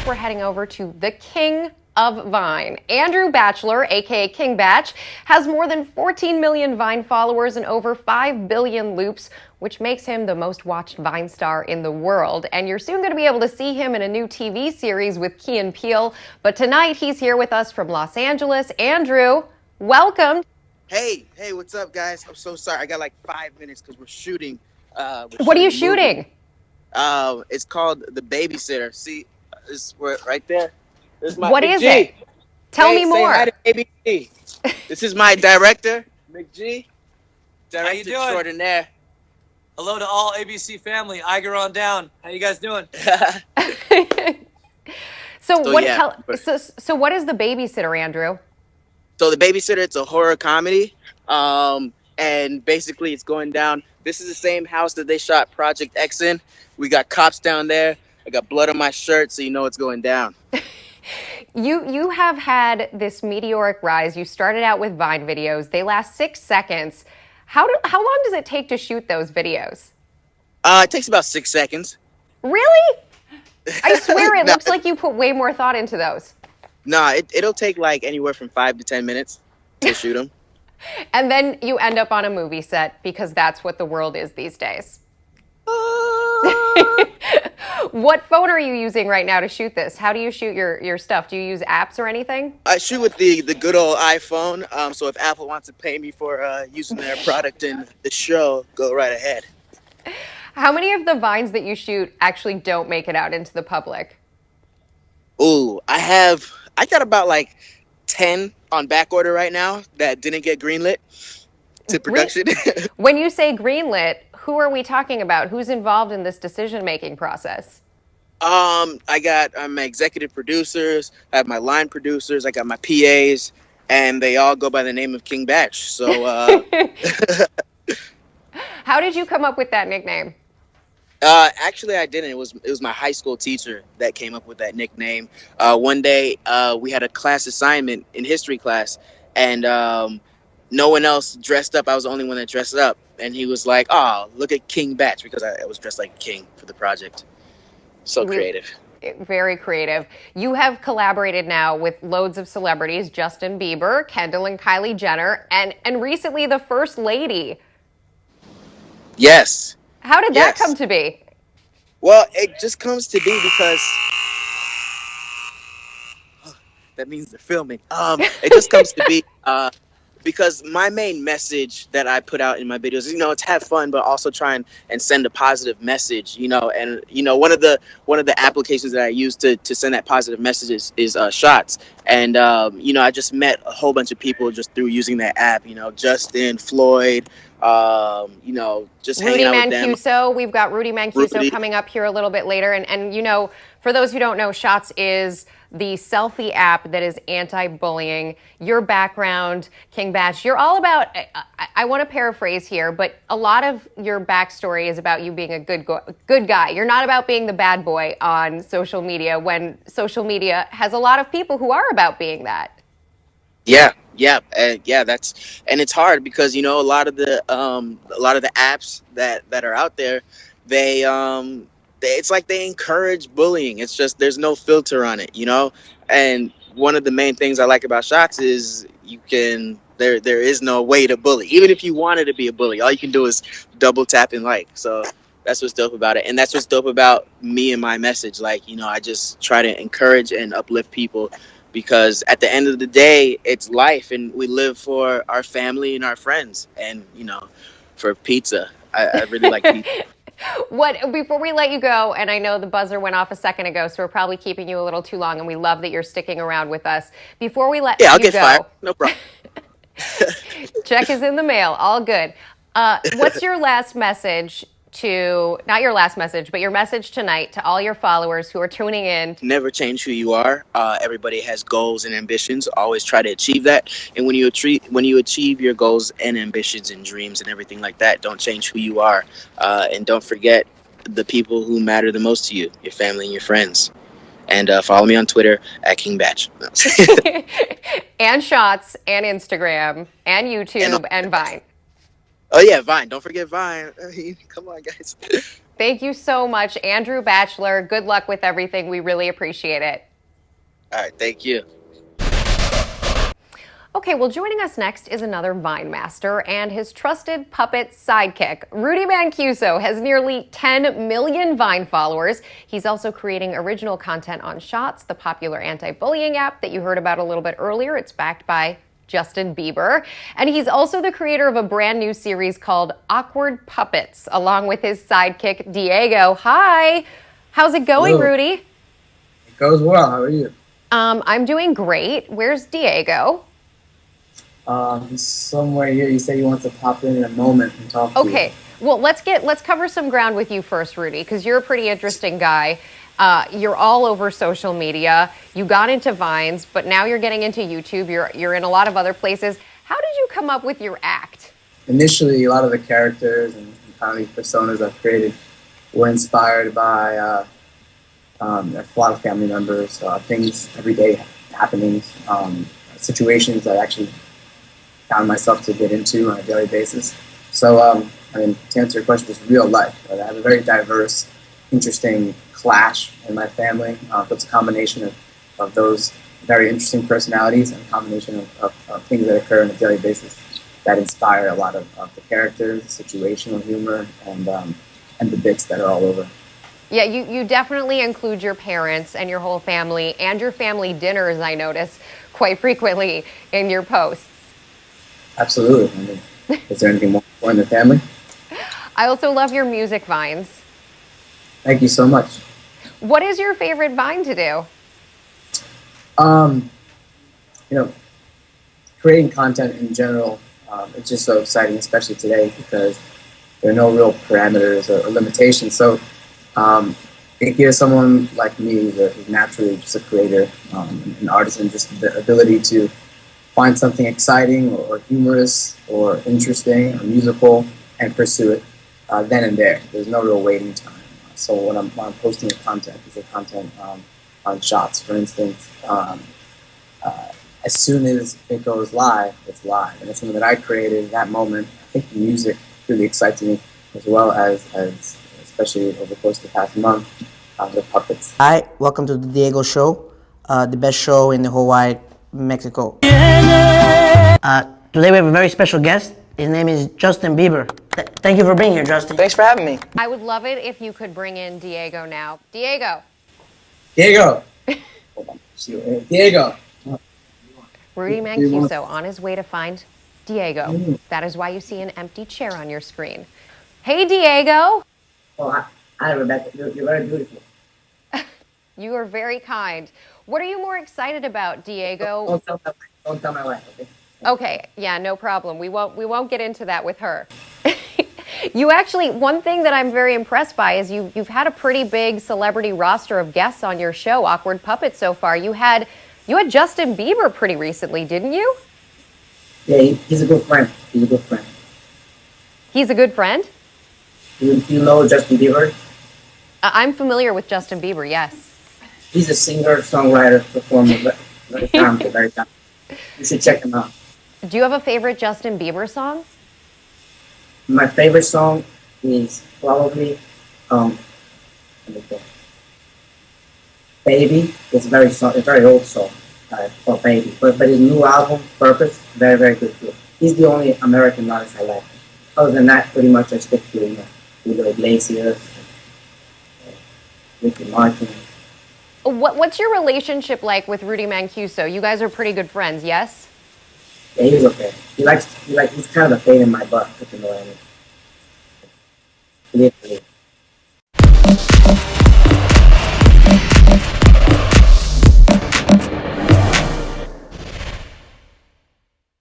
we're heading over to the King of Vine. Andrew Bachelor, aka King Bach, has more than 14 million Vine followers and over 5 billion loops, which makes him the most watched Vine star in the world. And you're soon going to be able to see him in a new TV series with Key and Peele. But tonight he's here with us from Los Angeles. Andrew, welcome. Hey, what's up, guys? I'm so sorry. I got like 5 minutes because we're shooting. What are you shooting? It's called The Babysitter. See, it's right there. What is it? Tell me more. Say hi to ABC. This is my director, McG. How you doing? Extraordinaire. Hello to all ABC family. Iger on down. How you guys doing? So what is The Babysitter, Andrew? So The Babysitter, it's a horror comedy. And basically it's going down. This is the same house that they shot Project X in. We got cops down there. I got blood on my shirt, so you know what's going down. You have had this meteoric rise. You started out with Vine videos. They last 6 seconds. How long does it take to shoot those videos? It takes about 6 seconds. Really? I swear it looks like you put way more thought into those. Nah, it'll take like anywhere from 5 to 10 minutes to shoot them. And then you end up on a movie set because that's what the world is these days. What phone are you using right now to shoot this? How do you shoot your stuff? Do you use apps or anything? I shoot with the good old iPhone. So if Apple wants to pay me for using their product in the show, go right ahead. How many of the Vines that you shoot actually don't make it out into the public? Ooh, I got about like 10 on back order right now that didn't get greenlit to production. When you say greenlit, who are we talking about? Who's involved in this decision-making process? I got my executive producers, I have my line producers, I got my PAs, and they all go by the name of King Bach. So, how did you come up with that nickname? Actually, I didn't. It was my high school teacher that came up with that nickname. One day, we had a class assignment in history class, and no one else dressed up. I was the only one that dressed up, and he was like, "Oh, look at King Bach," because I was dressed like a king for the project. So creative. Very creative. You have collaborated now with loads of celebrities: Justin Bieber, Kendall and Kylie Jenner, and recently the First Lady. Yes. How did that come to be? Well, it just comes to be because that means they're filming. It just comes to be because my main message that I put out in my videos is, it's have fun, but also try and send a positive message, and, one of the applications that I use to send that positive message is Shots. And, I just met a whole bunch of people just through using that app, Justin, Floyd, just Rudy hanging out with them. Mancuso. We've got Rudy Mancuso coming up here a little bit later. And for those who don't know, Shots is the selfie app that is anti-bullying. Your background, King Bach, you're all about, I want to paraphrase here, but a lot of your backstory is about you being a good guy. You're not about being the bad boy on social media, when social media has a lot of people who are about being that. Yeah, and it's hard because a lot of the apps that are out there, it's like they encourage bullying. It's just there's no filter on it, And one of the main things I like about Shots is there is no way to bully. Even if you wanted to be a bully, all you can do is double tap and like. So that's what's dope about it, and that's what's dope about me and my message. Like I just try to encourage and uplift people. Because at the end of the day, it's life, and we live for our family and our friends, and for pizza. I really like pizza. Before we let you go, and I know the buzzer went off a second ago, so we're probably keeping you a little too long, and we love that you're sticking around with us. Before we let I'll you get go, fired. No problem. Check is in the mail. All good. What's your last message not your last message, but your message tonight to all your followers who are tuning in? Never change who you are. Everybody has goals and ambitions. Always try to achieve that. And when you achieve your goals and ambitions and dreams and everything like that, don't change who you are. And don't forget the people who matter the most to you, your family and your friends. And follow me on Twitter at King Bach. And Shots and Instagram and YouTube and Vine. Oh yeah, Vine. Don't forget Vine. Come on, guys. Thank you so much, Andrew Bachelor. Good luck with everything. We really appreciate it. All right, thank you. Okay, well, joining us next is another Vine master and his trusted puppet sidekick. Rudy Mancuso has nearly 10 million Vine followers. He's also creating original content on Shots, the popular anti-bullying app that you heard about a little bit earlier. It's backed by Justin Bieber. And he's also the creator of a brand new series called Awkward Puppets, along with his sidekick, Diego. Hi. How's it going, Hello. Rudy? It goes well. How are you? I'm doing great. Where's Diego? He's somewhere here. He said he wants to pop in a moment and talk to you. Okay. Well, let's cover some ground with you first, Rudy, because you're a pretty interesting guy. You're all over social media. You got into Vines, but now you're getting into YouTube. You're in a lot of other places. How did you come up with your act? Initially, a lot of the characters and kind of personas I've created were inspired by a lot of family members, things, everyday happenings, situations that I actually found myself to get into on a daily basis. So, to answer your question, it's real life. I have a very diverse, interesting clash in my family. It's a combination of those very interesting personalities and a combination of things that occur on a daily basis that inspire a lot of the characters, situational humor, and the bits that are all over. Yeah, you definitely include your parents and your whole family and your family dinners, I notice, quite frequently in your posts. Absolutely. Is there anything more important than family? I also love your music Vines. Thank you so much. What is your favorite Vine to do? Creating content in general, it's just so exciting, especially today, because there are no real parameters or limitations. So it gives someone like me who's naturally just a creator, an artist, and just the ability to find something exciting or humorous or interesting or musical and pursue it then and there. There's no real waiting time. So when I'm posting content, it's a content on Shots, for instance. As soon as it goes live, it's live. And it's something that I created in that moment. I think the music really excites me, as well as especially over the course of the past month, the puppets. Hi, welcome to the Diego Show, the best show in the whole wide Mexico. Today we have a very special guest. His name is Justin Bieber. Thank you for being here, Justin. Thanks for having me. I would love it if you could bring in Diego now. Diego. Diego! Diego! Rudy Mancuso on his way to find Diego. That is why you see an empty chair on your screen. Hey, Diego. Oh, hi, Rebecca. You're very beautiful. You are very kind. What are you more excited about, Diego? Don't tell my wife, okay? Okay, yeah, no problem. We won't get into that with her. You actually, one thing that I'm very impressed by is you've had a pretty big celebrity roster of guests on your show, Awkward Puppets, so far. You had Justin Bieber pretty recently, didn't you? Yeah, he's a good friend. He's a good friend. He's a good friend? Do you know Justin Bieber? I'm familiar with Justin Bieber, yes. He's a singer, songwriter, performer, very talented, very talented. You should check him out. Do you have a favorite Justin Bieber song? My favorite song is probably let me think. Baby. It's a very old song called Baby. But his new album, Purpose, very, very good too. He's the only American artist I like. Other than that, pretty much I stick to Julio Iglesias, Ricky Martin. What's your relationship like with Rudy Mancuso? You guys are pretty good friends, yes? Yeah, he's okay. He's kind of a pain in my butt, if you know what I mean. Literally.